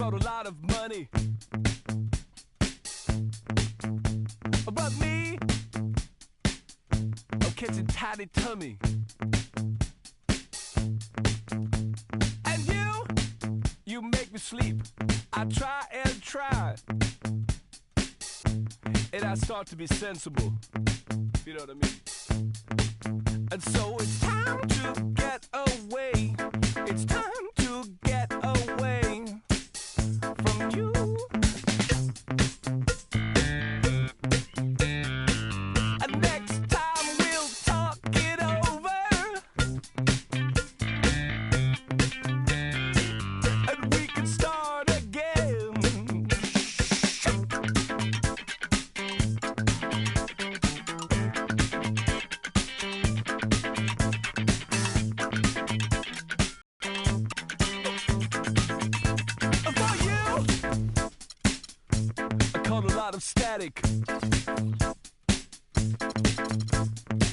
got a lot of money. But me, I'm catching tiny tummy. And you make me sleep. I try and try, and I start to be sensible. You know what I mean? And so it's time to get away. It's time to get away from you. And next time we'll talk it over, and we can start again. For you, I caught a lot of static.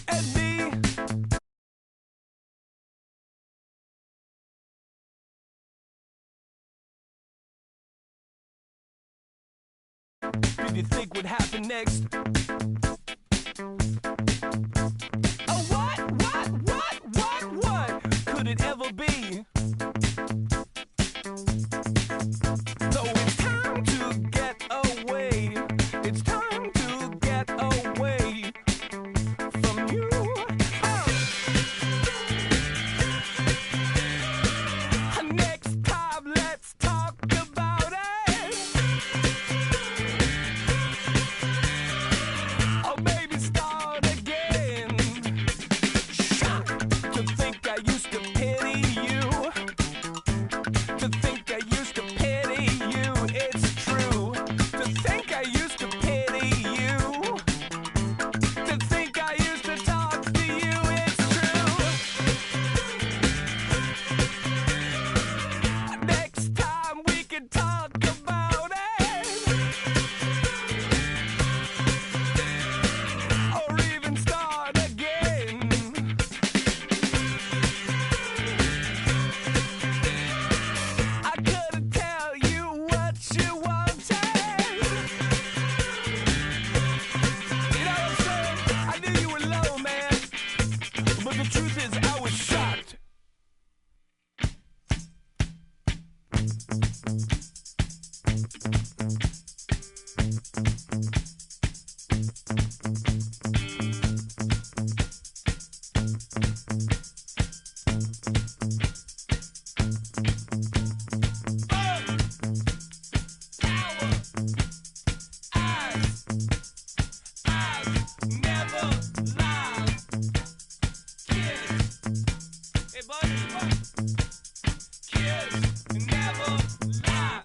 And me, did you think would happen next? Oh, what could it ever be? So it's time to get away. It's time to get away from you. Next time, let's talk about it. Or maybe start again. To think I used to pity you. To think I used to pity you. It's true. To think I used to pity you. To think I used to talk to you. It's true. Next time we can talk about it. Or even start again. I couldn't tell you what you wanted. You know what I'm saying? I knew you were low, man. But the truth is, I was shocked. Never lie. Kids. Hey, buddy, kids never lie.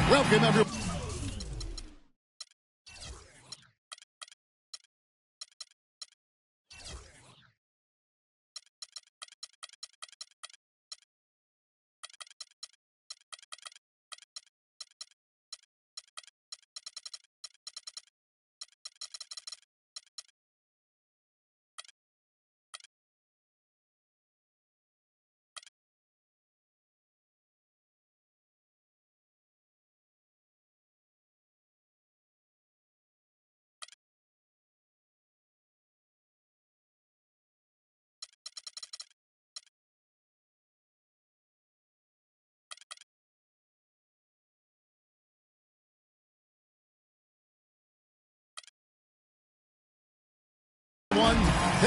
Welcome, everyone.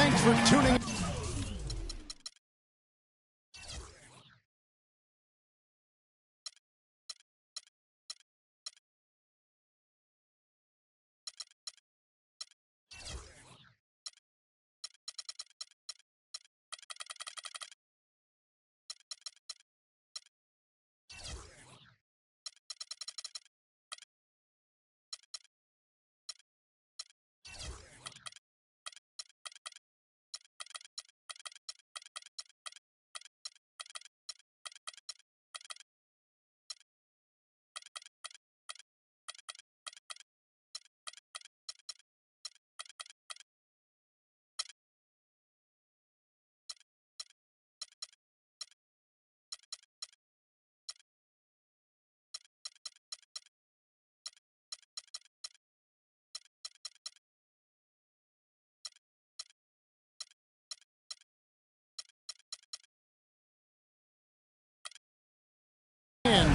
Thanks for tuning in.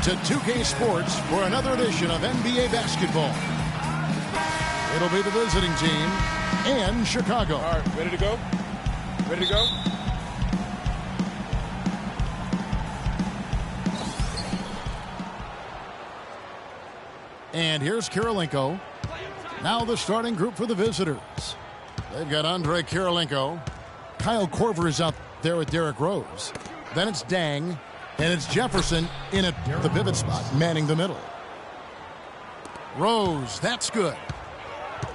To 2K Sports for another edition of NBA basketball. It'll be the visiting team and Chicago. All right, ready to go? Ready to go? And here's Kirilenko. Now the starting group for the visitors. They've got Andre Kirilenko. Kyle Korver is out there with Derrick Rose. Then it's Dang. And it's Jefferson in at the pivot spot, manning the middle. Rose, that's good.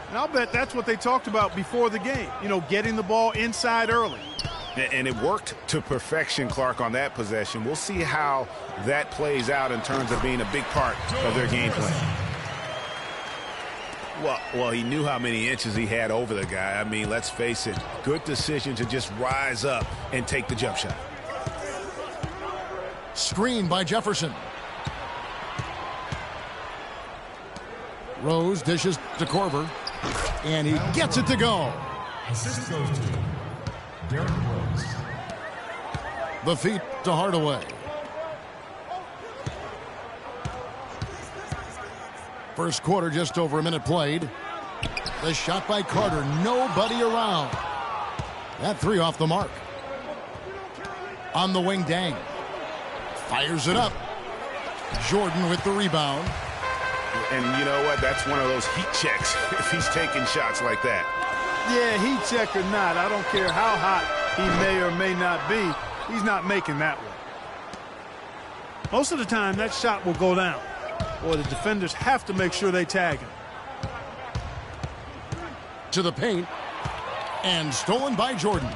And I'll bet that's what they talked about before the game. You know, getting the ball inside early. And it worked to perfection, Clark, on that possession. We'll see how that plays out in terms of being a big part of their game plan. Well, he knew how many inches he had over the guy. I mean, let's face it, good decision to just rise up and take the jump shot. Screen by Jefferson. Rose dishes to Korver. And he gets it to go. Assist goes to Derrick Rose. The feet to Hardaway. First quarter, just over a minute played. The shot by Carter. Nobody around. That three off the mark. On the wing, Dang. Fires it up. Jordan with the rebound. And you know what? That's one of those heat checks if he's taking shots like that. Yeah, heat check or not, I don't care how hot he may or may not be, he's not making that one. Most of the time, that shot will go down. Or the defenders have to make sure they tag him. To the paint. And stolen by Jordan.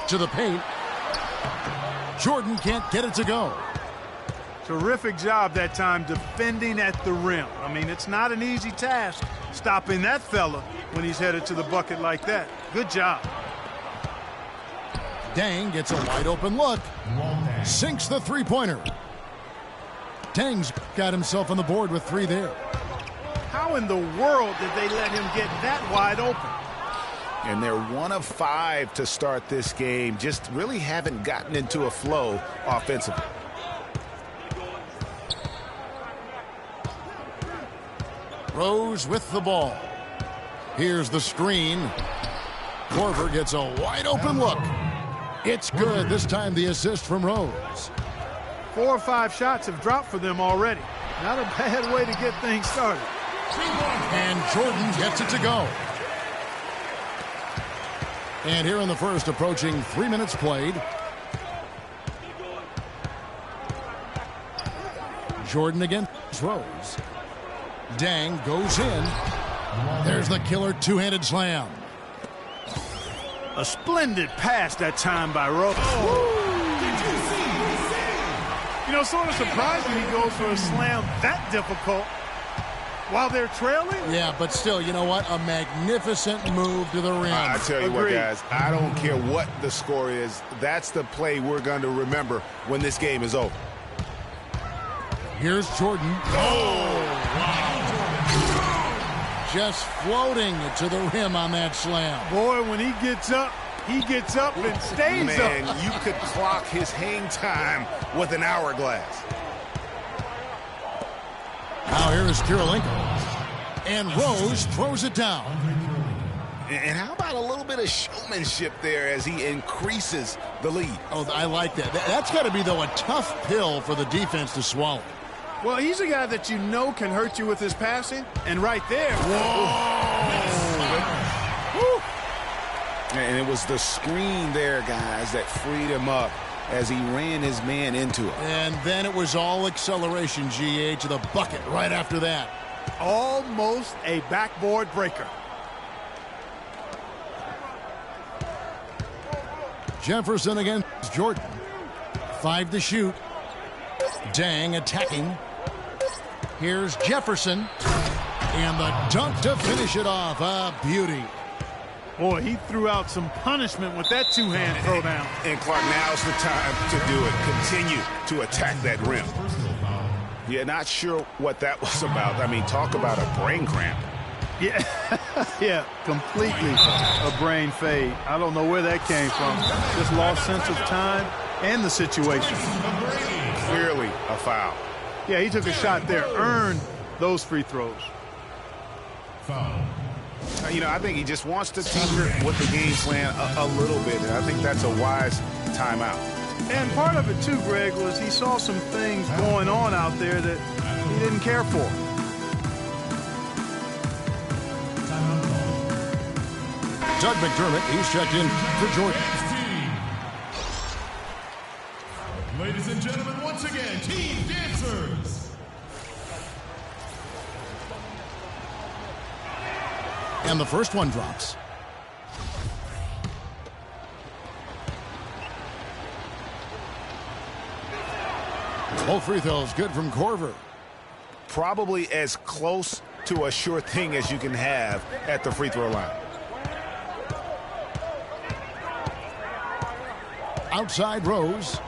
To the paint. Jordan can't get it to go. Terrific job that time defending at the rim. I mean, it's not an easy task stopping that fella when he's headed to the bucket like that. Good job. Dang gets a wide open look. Sinks the three-pointer. Dang's got himself on the board with three there. How in the world did they let him get that wide open? And they're 1 of 5 to start this game. Just really haven't gotten into a flow offensively. Rose with the ball. Here's the screen. Korver gets a wide open look. It's good. This time the assist from Rose. 4 or 5 shots have dropped for them already. Not a bad way to get things started. And Jordan gets it to go. And here in the first, approaching 3 minutes played. Jordan against Rose. Dang goes in. There's the killer two-handed slam. A splendid pass that time by Rose. You know, sort of surprising he goes for a slam that difficult while they're trailing. Yeah, but still, you know what? A magnificent move to the rim. I tell you what, guys, I don't care what the score is. That's the play we're going to remember when this game is over. Here's Jordan. Oh, wow. Just floating to the rim on that slam. Boy, when he gets up and stays up. Man, you could clock his hang time with an hourglass. Now here is Kirilenko. And Rose throws it down. And how about a little bit of showmanship there as he increases the lead? Oh, I like that. That's got to be, though, a tough pill for the defense to swallow. Well, he's a guy that you know can hurt you with his passing, and right there. Whoa! And it was the screen there, guys, that freed him up as he ran his man into it. And then it was all acceleration, GA, to the bucket right after that. Almost a backboard breaker. Jefferson against Jordan. 5 to shoot. Dang attacking. Here's Jefferson. And the dunk to finish it off. A beauty. Boy, he threw out some punishment with that two-hand throwdown. And Clark, now's the time to do it. Continue to attack that rim. Yeah, not sure what that was about. I mean, talk about a brain cramp. Yeah, yeah, completely a brain fade. I don't know where that came from. Just lost sense of time and the situation. Clearly a foul. Yeah, he took a shot there, earned those free throws. Foul. You know, I think he just wants to tinker with the game plan a little bit, and I think that's a wise timeout. And part of it, too, Greg, was he saw some things going on out there that he didn't care for. Doug McDermott, he's checked in for Jordan. Ladies and gentlemen, once again, Team Dancers. And the first one drops. Both free throws good from Korver. Probably as close to a sure thing as you can have at the free throw line. Outside Rose.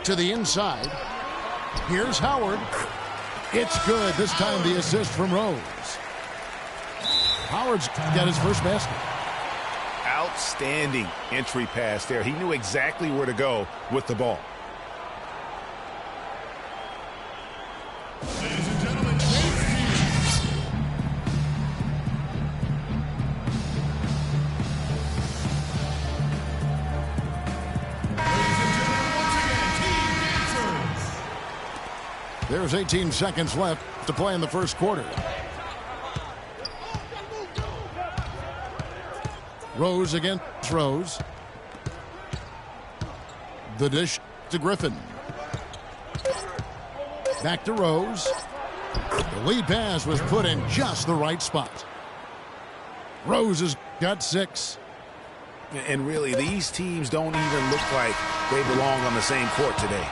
To the inside. Here's Howard. It's good. This time the assist from Rose. Howard's got his first basket. Outstanding entry pass there. He knew exactly where to go with the ball. Ladies and gentlemen, There's 18 seconds left to play in the first quarter. Rose against Rose. The dish to Griffin. Back to Rose. The lead pass was put in just the right spot. Rose has got 6. And really, these teams don't even look like they belong on the same court today.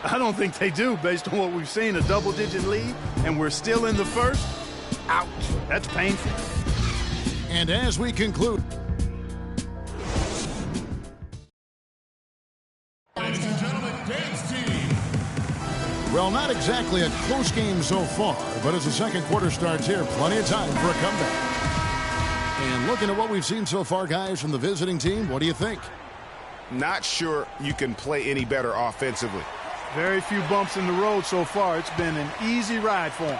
I don't think they do, based on what we've seen, a double-digit lead, and we're still in the first. Ouch. That's painful. And as we conclude, ladies and gentlemen, dance team. well, not exactly a close game so far, but as the second quarter starts here, plenty of time for a comeback. And looking at what we've seen so far, guys, from the visiting team, what do you think? Not sure you can play any better offensively. Very few bumps in the road so far. It's been an easy ride for him.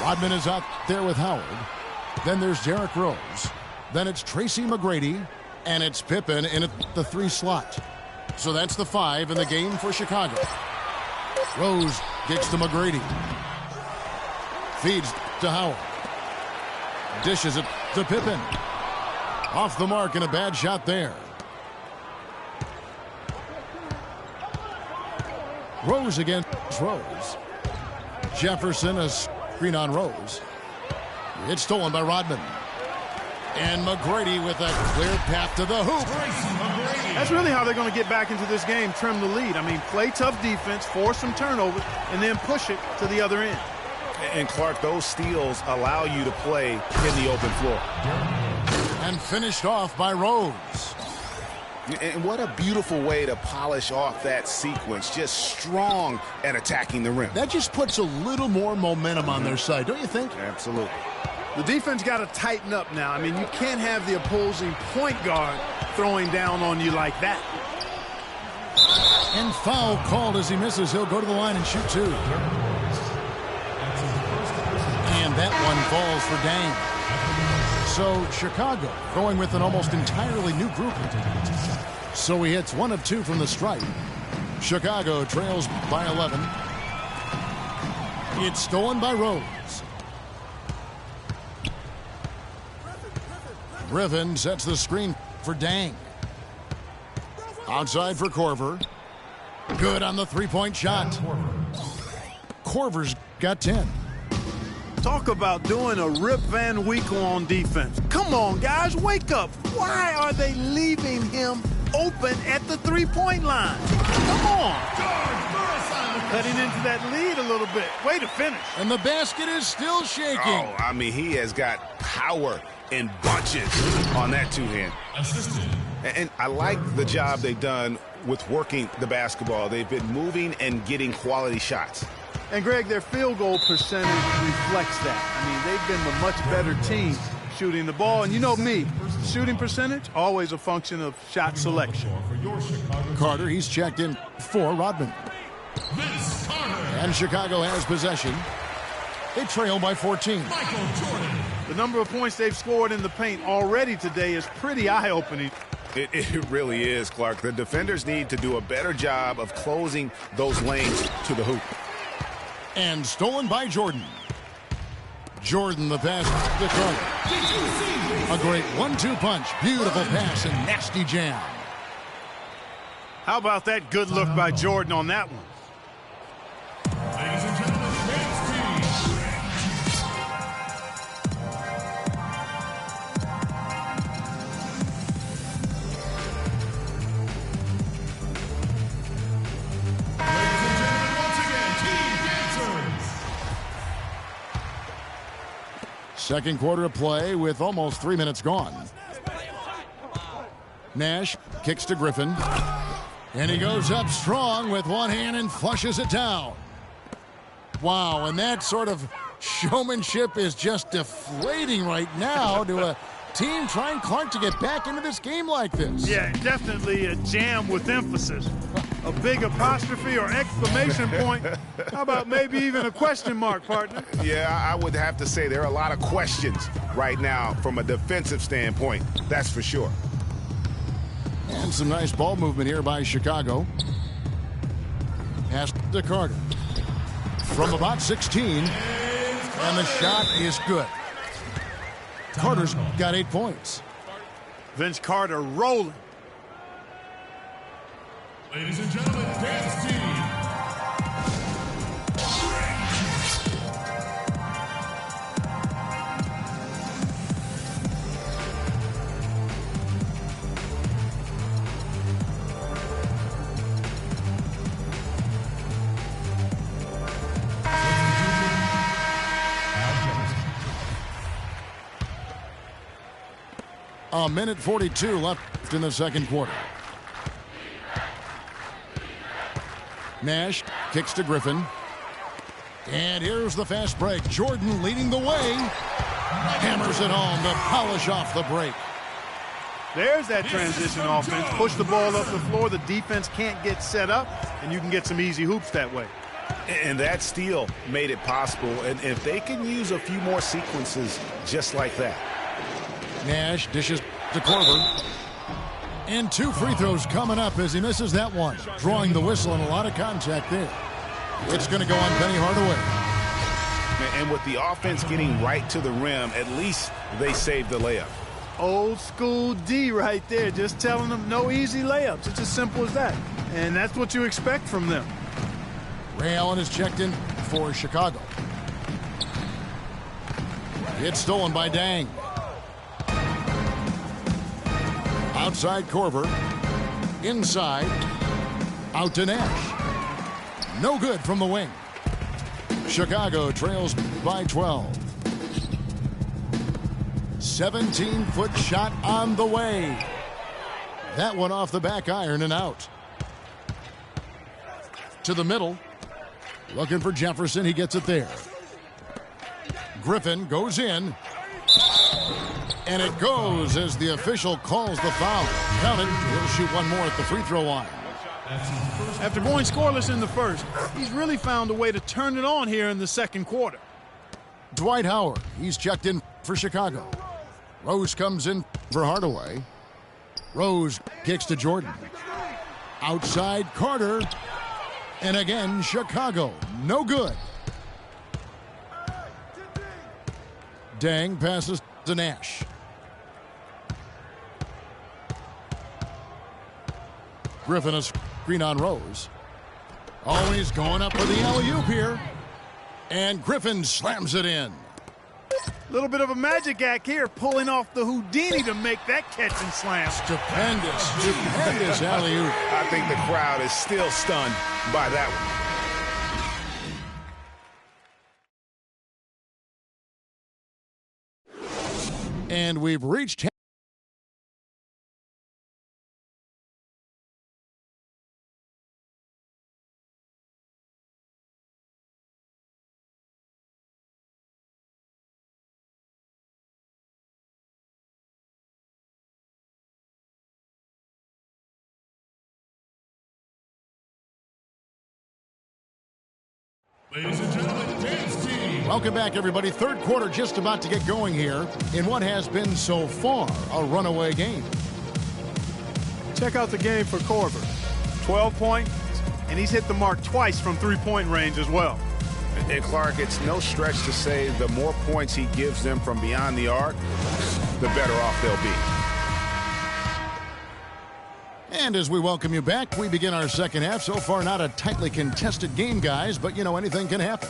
Rodman is out there with Howard. Then there's Derrick Rose. Then it's Tracy McGrady. And it's Pippen in at the 3 slot. So that's the 5 in the game for Chicago. Rose gets to McGrady. Feeds to Howard. Dishes it to Pippen. Off the mark and a bad shot there. Rose against Rose. Jefferson, a screen on Rose. It's stolen by Rodman. And McGrady with a clear path to the hoop. That's really how they're going to get back into this game, trim the lead. I mean, play tough defense, force some turnovers, and then push it to the other end. And, Clark, those steals allow you to play in the open floor. And finished off by Rose. And what a beautiful way to polish off that sequence. Just strong at attacking the rim. That just puts a little more momentum on their side, don't you think? Absolutely. The defense got to tighten up now. I mean, you can't have the opposing point guard throwing down on you like that. And foul called as he misses. He'll go to the line and shoot 2. And And that one falls for Dang. So Chicago going with an almost entirely new group. So he hits 1 of 2 from the stripe. Chicago trails by 11. It's stolen by Rose. Griffin sets the screen for Dang. Outside for Korver. Good on the three-point shot. Korver's got 10. Talk about doing a Rip Van Winkle on defense. Come on, guys, wake up. Why are they leaving him open at the three-point line? Come on. Cutting into that lead a little bit. Way to finish. And the basket is still shaking. Oh, I mean, he has got power in bunches on that two-hand. And I like the job they've done with working the basketball. They've been moving and getting quality shots. And, Greg, their field goal percentage reflects that. I mean, they've been the much better team shooting the ball. And you know me, shooting percentage, always a function of shot selection. Carter, he's checked in for Rodman. And Chicago has possession. They trail by 14. The number of points they've scored in the paint already today is pretty eye-opening. It really is, Clark. The defenders need to do a better job of closing those lanes to the hoop. And stolen by Jordan. Jordan the pass to Carter. A great 1-2 punch. Beautiful pass and nasty jam. How about that good look by Jordan on that one? Ladies and gentlemen, Second quarter of play with almost 3 minutes gone. Nash kicks to Griffin. And he goes up strong with one hand and flushes it down. Wow, and that sort of showmanship is just deflating right now to a team trying, Clark, to get back into this game like this. Yeah, definitely a jam with emphasis. A big apostrophe or exclamation point. How about maybe even a question mark, partner? Yeah, I would have to say there are a lot of questions right now from a defensive standpoint. That's for sure. And some nice ball movement here by Chicago. Pass to Carter. From about 16. And the shot is good. Carter's got 8 points. Vince Carter rolling. ladies and gentlemen, dance team. A minute 42 left in the second quarter. Nash kicks to Griffin. And here's the fast break. Jordan leading the way. Hammers it home to polish off the break. There's that transition offense. Push the ball up the floor. The defense can't get set up, and you can get some easy hoops that way. And that steal made it possible. And if they can use a few more sequences just like that. Nash dishes to Korver. And 2 free throws coming up as he misses that one. Drawing the whistle and a lot of contact there. It's going to go on Penny Hardaway. And with the offense getting right to the rim, at least they saved the layup. Old school D right there, just telling them no easy layups. It's as simple as that. And that's what you expect from them. Ray Allen is checked in for Chicago. It's stolen by Dang. Outside Korver. Inside. Out to Nash. No good from the wing. Chicago trails by 12. 17-foot shot on the way. That one off the back iron and out. To the middle. Looking for Jefferson. He gets it there. Griffin goes in. And it goes as the official calls the foul. Counted. He'll shoot one more at the free throw line. After going scoreless in the first, he's really found a way to turn it on here in the second quarter. Dwight Howard, he's checked in for Chicago. Rose comes in for Hardaway. Rose kicks to Jordan. Outside Carter. And again, Chicago. No good. Dang passes to Nash. Griffin a screen on Rose. Always going up for the alley-oop here. And Griffin slams it in. A little bit of a magic act here, pulling off the Houdini to make that catch and slam. Stupendous alley-oop. I think the crowd is still stunned by that one. And we've reached... Ladies and gentlemen, dance team. Welcome back, everybody. Third quarter just about to get going here in what has been so far a runaway game. Check out the game for Korver. 12 points, and he's hit the mark twice from three-point range as well. And Clark, it's no stretch to say the more points he gives them from beyond the arc, the better off they'll be. And as we welcome you back, we begin our second half. So far, not a tightly contested game, guys, but, you know, anything can happen.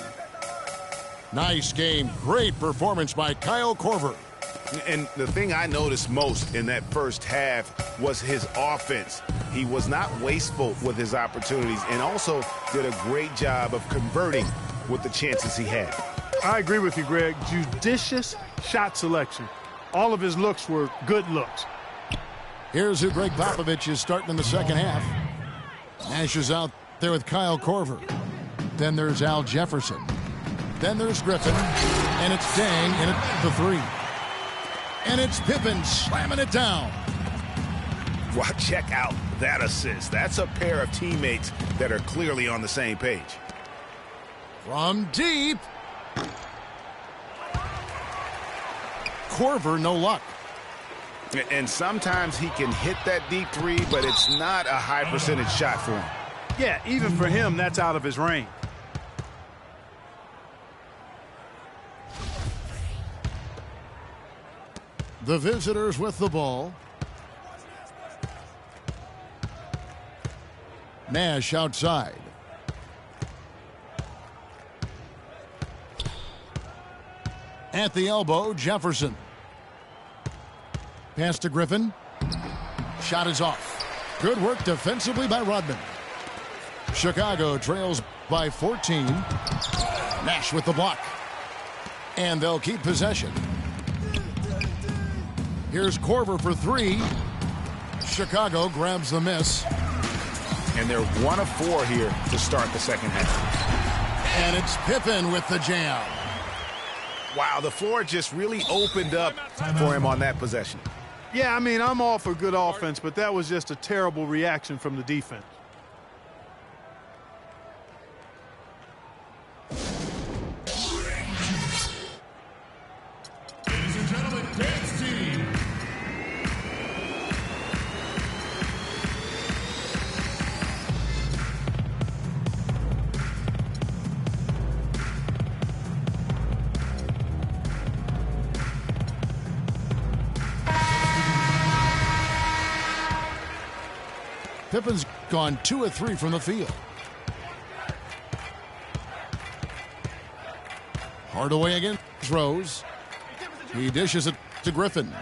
Nice game. Great performance by Kyle Korver. And the thing I noticed most in that first half was his offense. He was not wasteful with his opportunities and also did a great job of converting with the chances he had. I agree with you, Greg. Judicious shot selection. All of his looks were good looks. Here's who Greg Popovich is starting in the second half. Nash is out there with Kyle Korver. Then there's Al Jefferson. Then there's Griffin. And it's Dang in it for three. And it's Pippen slamming it down. Wow, check out that assist. That's a pair of teammates that are clearly on the same page. From deep. Korver, no luck. And sometimes he can hit that deep three, but it's not a high percentage shot for him. Yeah, even for him, that's out of his range. The visitors with the ball. Nash outside. At the elbow, Jefferson. Pass to Griffin. Shot is off. Good work defensively by Rodman. Chicago trails by 14. Nash with the block. And they'll keep possession. Here's Korver for three. Chicago grabs the miss. And they're 1 of 4 here to start the second half. And it's Pippen with the jam. Wow, the floor just really opened up for him on that possession. Yeah, I mean, I'm all for good offense, but that was just a terrible reaction from the defense. Ladies and gentlemen, dance team. Pippen's gone 2 of 3 from the field. Hardaway against Rose. He dishes it to Griffin.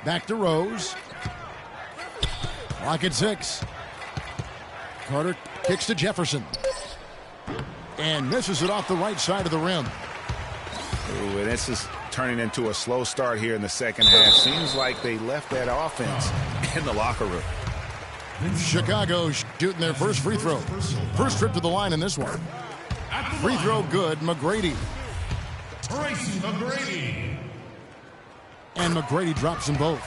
Back to Rose. Clock at 6. Carter kicks to Jefferson. And misses it off the right side of the rim. Ooh, and this is turning into a slow start here in the second half. Seems like they left that offense in the locker room. Chicago shooting their first free throw. First trip to the line in this one. Free throw good, McGrady. Tracy McGrady. And McGrady drops them both.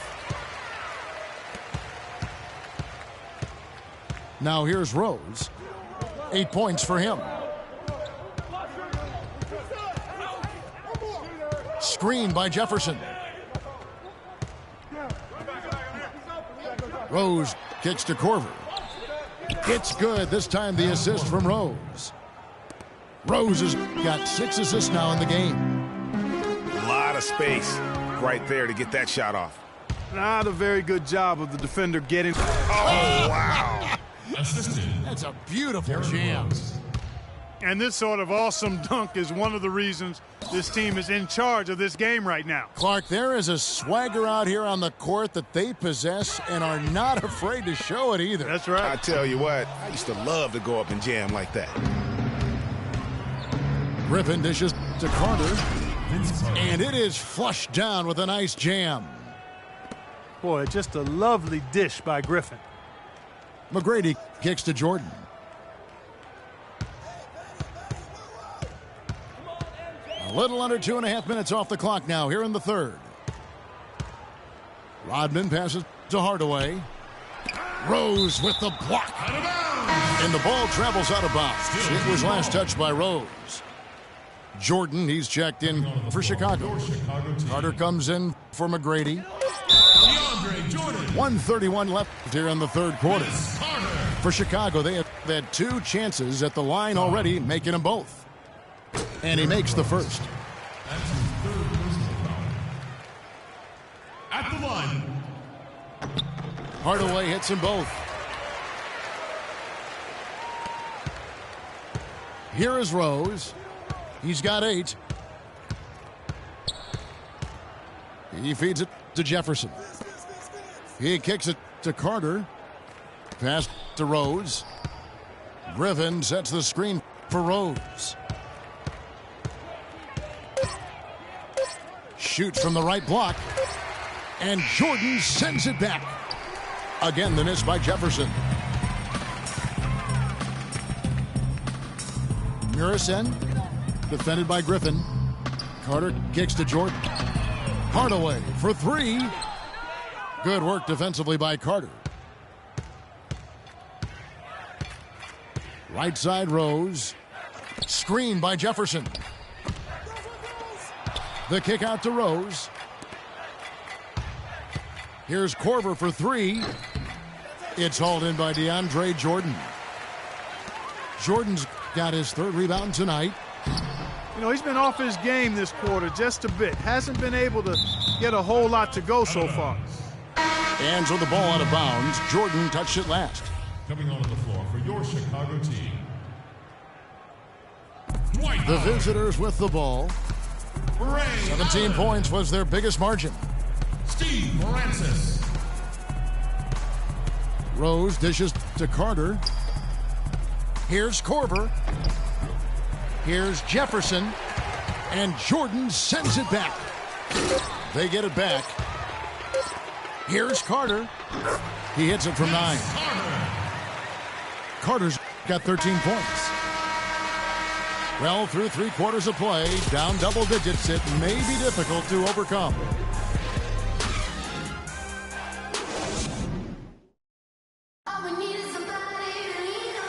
Now here's Rose. 8 points for him. Screen by Jefferson. Rose kicks to Corver. It's good. This time the assist from Rose. Rose has got 6 assists now in the game. A lot of space right there to get that shot off. Not a very good job of the defender getting. Oh, wow. That's a beautiful jam. And this sort of awesome dunk is one of the reasons this team is in charge of this game right now. Clark, there is a swagger out here on the court that they possess and are not afraid to show it either. That's right. I tell you what, I used to love to go up and jam like that. Griffin dishes to Carter, and it is flushed down with a nice jam. Boy, just a lovely dish by Griffin. McGrady kicks to Jordan. A little under 2.5 minutes off the clock now here in the third. Rodman passes to Hardaway. Rose with the block. And the ball travels out of bounds. It was last touched by Rose. Jordan, he's checked in for Chicago. Carter comes in for McGrady. 1:31 left here in the third quarter. For Chicago, they have had 2 chances at the line already, making them both. And he makes the first. At the line. Hardaway hits them both. Here is Rose. He's got 8. He feeds it to Jefferson. He kicks it to Carter. Pass to Rose. Griffin sets the screen for Rose. Shoots from the right block. And Jordan sends it back. Again, the miss by Jefferson. Murison, defended by Griffin. Carter kicks to Jordan. Hardaway for 3. Good work defensively by Carter. Right side Rose. Screen by Jefferson. The kick out to Rose. Here's Corver for 3. It's hauled in by DeAndre Jordan. Jordan's got his 3rd rebound tonight. You know, he's been off his game this quarter just a bit. Hasn't been able to get a whole lot to go so far. And so the ball out of bounds. Jordan touched it last. Coming onto the floor for your Chicago team. The visitors with the ball. 17 points was their biggest margin. Steve Francis. Rose dishes to Carter. Here's Corver. Here's Jefferson. And Jordan sends it back. They get it back. Here's Carter. He hits it from 9. Carter's got 13 points. Well, through 3 quarters of play, down double digits, it may be difficult to overcome.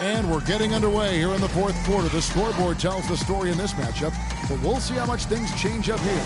And we're getting underway here in the 4th quarter. The scoreboard tells the story in this matchup, but we'll see how much things change up here.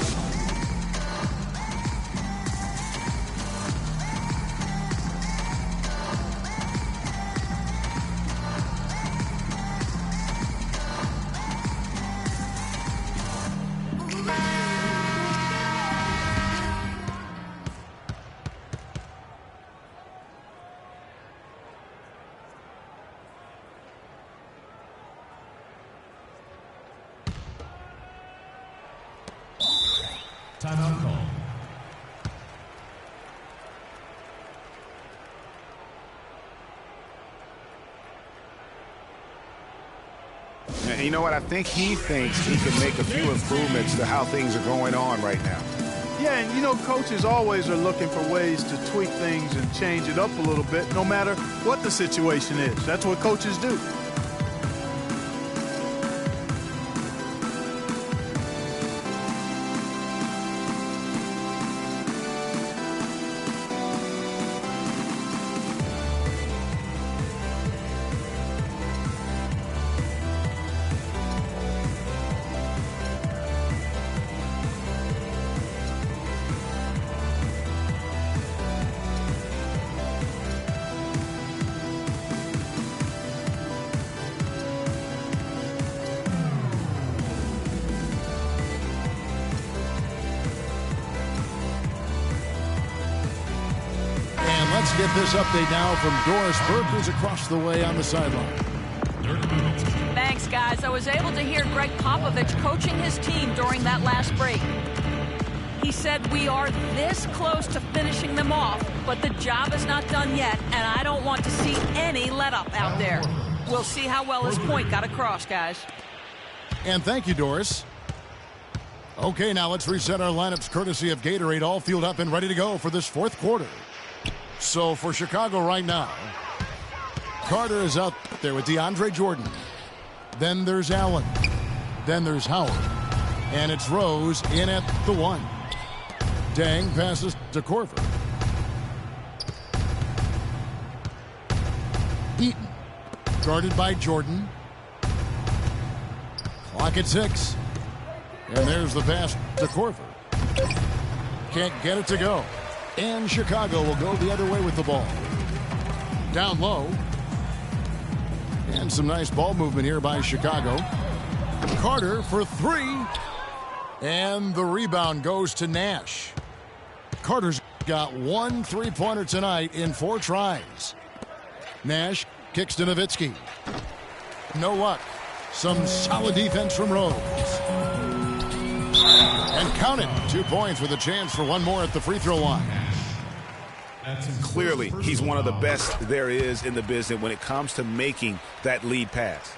Timeout call. And you know what? I think he thinks he can make a few improvements to how things are going on right now. Yeah, and you know, coaches always are looking for ways to tweak things and change it up a little bit, no matter what the situation is. That's what coaches do. Let's get this update now from Doris Burke, who's across the way on the sideline. Thanks, guys. I was able to hear Greg Popovich coaching his team during that last break. He said, we are this close to finishing them off, but the job is not done yet, and I don't want to see any let-up out there. We'll see how well his point got across, guys. And thank you, Doris. Okay, now let's reset our lineups courtesy of Gatorade, all fueled up and ready to go for this fourth quarter. So for Chicago right now, Carter is out there with DeAndre Jordan. Then there's Allen. Then there's Howard. And it's Rose in at the 1. Dang passes to Korver. Eaton. Guarded by Jordan. Clock at 6. And there's the pass to Korver. Can't get it to go. And Chicago will go the other way with the ball. Down low. And some nice ball movement here by Chicago. Carter for 3. And the rebound goes to Nash. Carter's got 1 3-pointer tonight in 4 tries. Nash kicks to Nowitzki. No luck. Some solid defense from Rose. And count it. 2 points with a chance for one more at the free throw line. Clearly, he's one of the best there is in the business when it comes to making that lead pass.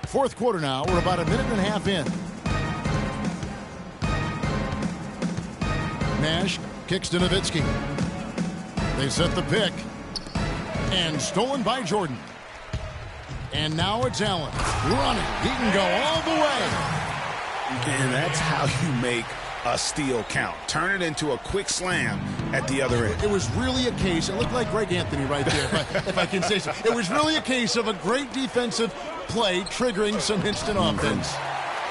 Fourth quarter now. We're about a minute and a half in. Nash kicks to Nowitzki. They set the pick. And stolen by Jordan. And now it's Allen. Running. He can go all the way. And that's how you make a steal count. Turn it into a quick slam at the other end. It was really a case, it looked like Greg Anthony right there, if I can say so. It was really a case of a great defensive play triggering some instant offense.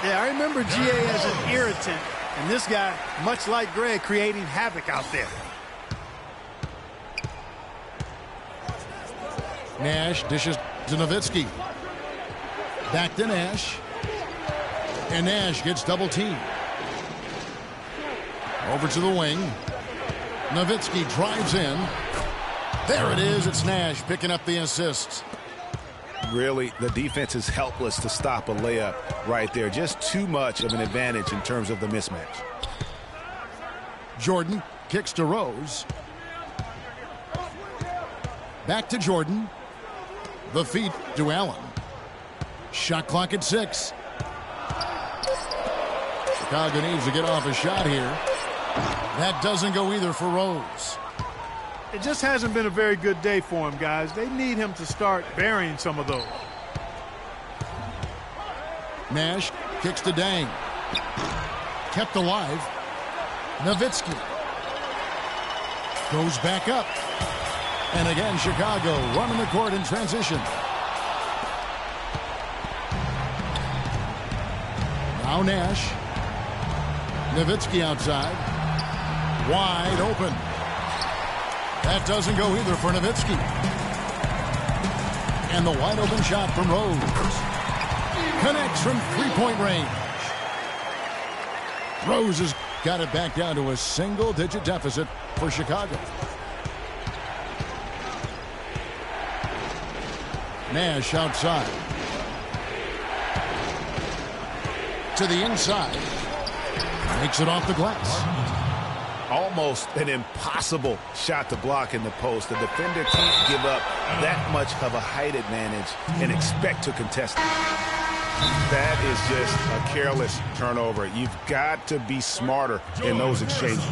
Yeah, I remember GA as an irritant, and this guy, much like Greg, creating havoc out there. Nash dishes to Nowitzki. Back to Nash. And Nash gets double teamed. Over to the wing. Nowitzki drives in. There it is. It's Nash picking up the assist. Really, the defense is helpless to stop a layup right there. Just too much of an advantage in terms of the mismatch. Jordan kicks to Rose. Back to Jordan. The feed to Allen. Shot clock at 6. Chicago needs to get off a shot here. That doesn't go either for Rose. It just hasn't been a very good day for him, guys. They need him to start burying some of those. Nash kicks to Dang. Kept alive. Nowitzki goes back up. And again, Chicago running the court in transition. Now Nash. Nowitzki outside. Wide open. That doesn't go either for Nowitzki. And the wide open shot from Rose. Connects from three-point range. Rose has got it back down to a single-digit deficit for Chicago. Nash outside. To the inside. Makes it off the glass. Almost an impossible shot to block in the post. The defender can't give up that much of a height advantage and expect to contest it. That is just a careless turnover. You've got to be smarter in those exchanges.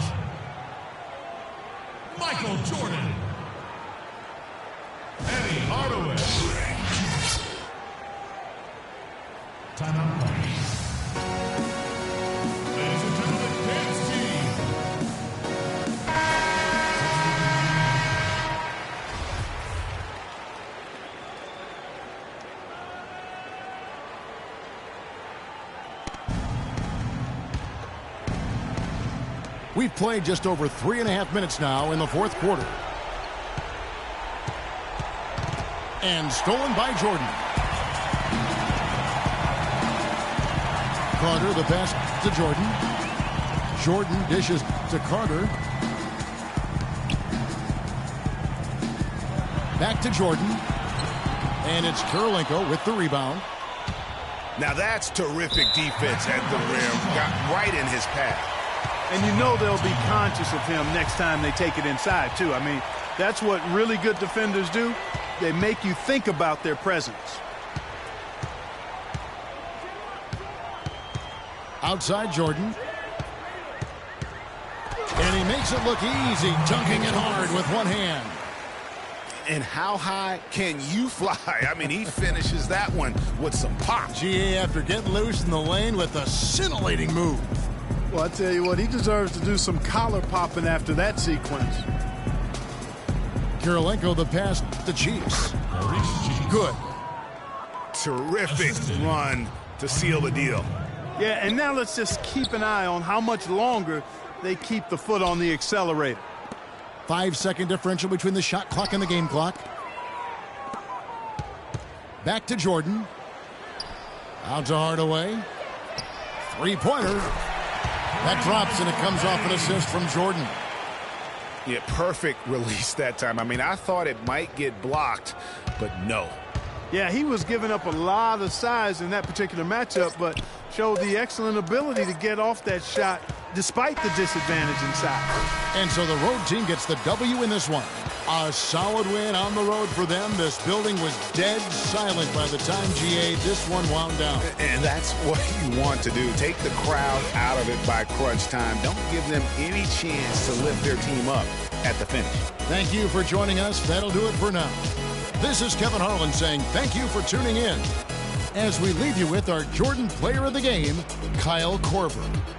Michael Jordan. Eddie Hardaway. Timeout. Ladies and gentlemen, dance team. We've played just over 3.5 minutes now in the fourth quarter. And stolen by Jordan. Carter, the pass to Jordan. Jordan dishes to Carter. Back to Jordan. And it's Kirilenko with the rebound. Now that's terrific defense at the rim. Got right in his path. And you know they'll be conscious of him next time they take it inside, too. I mean, that's what really good defenders do. They make you think about their presence. Outside Jordan. And he makes it look easy, dunking it hard with one hand. And how high can you fly? I mean, he finishes that one with some pop. GA after getting loose in the lane with a scintillating move. Well, I tell you what, he deserves to do some collar popping after that sequence. Kirilenko the pass to Chiefs. Good. Terrific run to seal the deal. Yeah, and now let's just keep an eye on how much longer they keep the foot on the accelerator. 5-second differential between the shot clock and the game clock. Back to Jordan. Out to Hardaway. Three-pointer. That drops, and it comes off an assist from Jordan. Yeah, perfect release that time. I mean, I thought it might get blocked, but no. Yeah, he was giving up a lot of size in that particular matchup, but showed the excellent ability to get off that shot despite the disadvantage inside. And so the road team gets the W in this one. A solid win on the road for them. This building was dead silent by the time, GA, this one wound down. And that's what you want to do. Take the crowd out of it by crunch time. Don't give them any chance to lift their team up at the finish. Thank you for joining us. That'll do it for now. This is Kevin Harlan saying thank you for tuning in as we leave you with our Jordan Player of the Game, Kyle Korver.